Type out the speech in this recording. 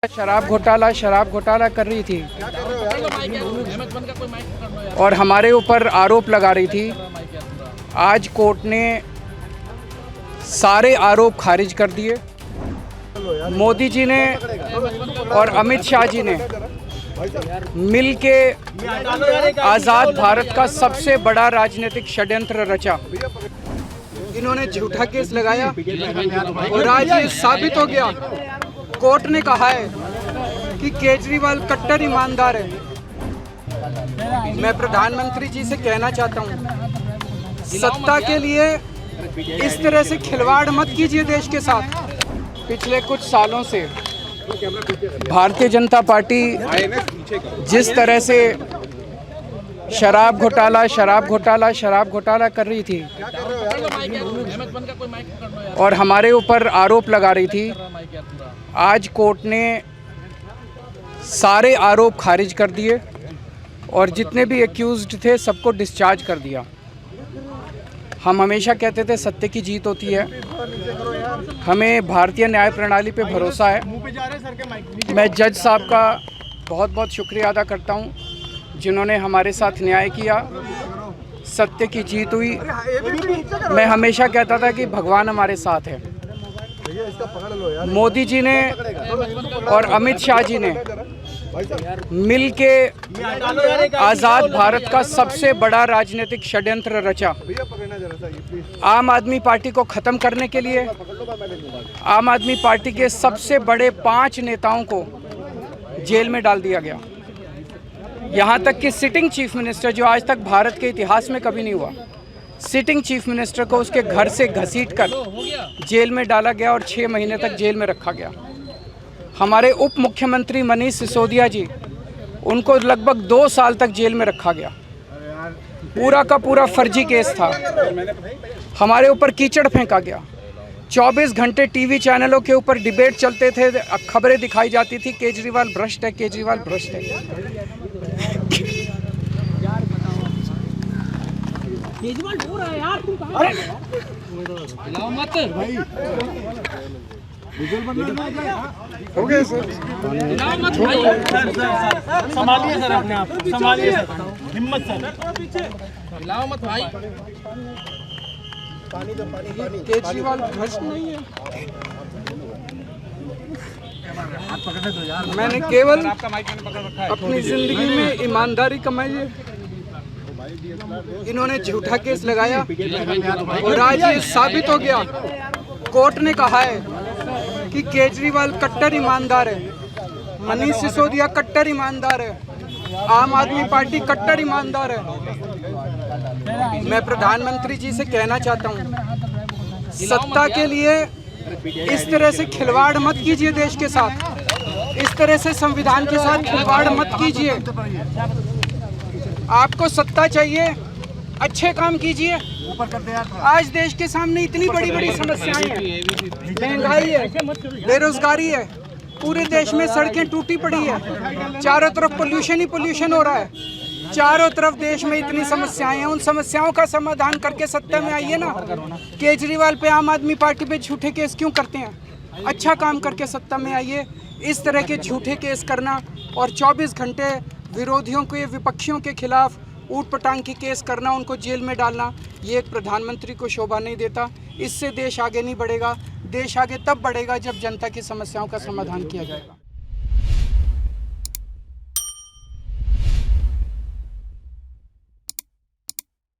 शराब घोटाला कर रही थी और हमारे ऊपर आरोप लगा रही थी। आज कोर्ट ने सारे आरोप खारिज कर दिए। मोदी जी ने और अमित शाह जी ने मिल के आज़ाद भारत का सबसे बड़ा राजनीतिक षड्यंत्र रचा। इन्होंने झूठा केस लगाया और आज ये साबित हो गया। कोर्ट ने कहा है कि केजरीवाल कट्टर ईमानदार है। मैं प्रधानमंत्री जी से कहना चाहता हूं, सत्ता के लिए इस तरह से खिलवाड़ मत कीजिए देश के साथ। पिछले कुछ सालों से भारतीय जनता पार्टी जिस तरह से शराब घोटाला कर रही थी और हमारे ऊपर आरोप लगा रही थी, आज कोर्ट ने सारे आरोप खारिज कर दिए और जितने भी एक्यूज्ड थे सबको डिस्चार्ज कर दिया। हम हमेशा कहते थे सत्य की जीत होती है। हमें भारतीय न्याय प्रणाली पे भरोसा है। मैं जज साहब का बहुत बहुत शुक्रिया अदा करता हूं जिन्होंने हमारे साथ न्याय किया। सत्य की जीत हुई। मैं हमेशा कहता था कि भगवान हमारे साथ है। मोदी जी ने और अमित शाह जी ने मिल के आज़ाद भारत का सबसे बड़ा राजनीतिक षड्यंत्र रचा। आम आदमी पार्टी को ख़त्म करने के लिए आम आदमी पार्टी के सबसे बड़े 5 नेताओं को जेल में डाल दिया गया। यहाँ तक कि सिटिंग चीफ मिनिस्टर, जो आज तक भारत के इतिहास में कभी नहीं हुआ, सिटिंग चीफ मिनिस्टर को उसके घर से घसीटकर जेल में डाला गया और 6 महीने तक जेल में रखा गया। हमारे उप मुख्यमंत्री मनीष सिसोदिया जी, उनको लगभग 2 साल तक जेल में रखा गया। पूरा का पूरा फर्जी केस था। हमारे ऊपर कीचड़ फेंका गया। 24 घंटे टीवी चैनलों के ऊपर डिबेट चलते थे, खबरें दिखाई जाती थी केजरीवाल भ्रष्ट है, केजरीवाल भ्रष्ट है। केजरीवाल हो रहा है यार, तुम कहां हिलाओ मत भाई। हो गया सर, हिलाओ मत भाई। संभालिए सर, अपने आप संभालिए सर, हिम्मत सर, हिलाओ मत भाई। केजरीवाल भ्रष्ट नहीं है। मैंने केवल अपनी जिंदगी में ईमानदारी कमाई है। इन्होंने झूठा केस लगाया और आज ये साबित हो गया। कोर्ट ने कहा है कि केजरीवाल कट्टर ईमानदार है, मनीष सिसोदिया कट्टर ईमानदार है, आम आदमी पार्टी कट्टर ईमानदार है। मैं प्रधानमंत्री जी से कहना चाहता हूं, सत्ता के लिए इस तरह से खिलवाड़ मत कीजिए देश के साथ। इस तरह से संविधान के साथ खिलवाड़ मत कीजिए। आपको सत्ता चाहिए, अच्छे काम कीजिए। आज देश के सामने इतनी बड़ी बड़ी समस्याएं हैं। महंगाई है, बेरोजगारी है, पूरे देश में सड़कें टूटी पड़ी है, चारों तरफ पोल्यूशन ही पोल्यूशन हो रहा है। चारों तरफ देश में इतनी समस्याएं हैं। उन समस्याओं का समाधान करके सत्ता में आइए ना। केजरीवाल पे, आम आदमी पार्टी पे झूठे केस क्यों करते हैं? अच्छा काम करके सत्ता में आइए। इस तरह के झूठे केस करना और 24 घंटे विरोधियों के, विपक्षियों के खिलाफ ऊट पटांग की केस करना, उनको जेल में डालना, ये एक प्रधानमंत्री को शोभा नहीं देता। इससे देश आगे नहीं बढ़ेगा। देश आगे तब बढ़ेगा जब जनता की समस्याओं का समाधान किया जाएगा।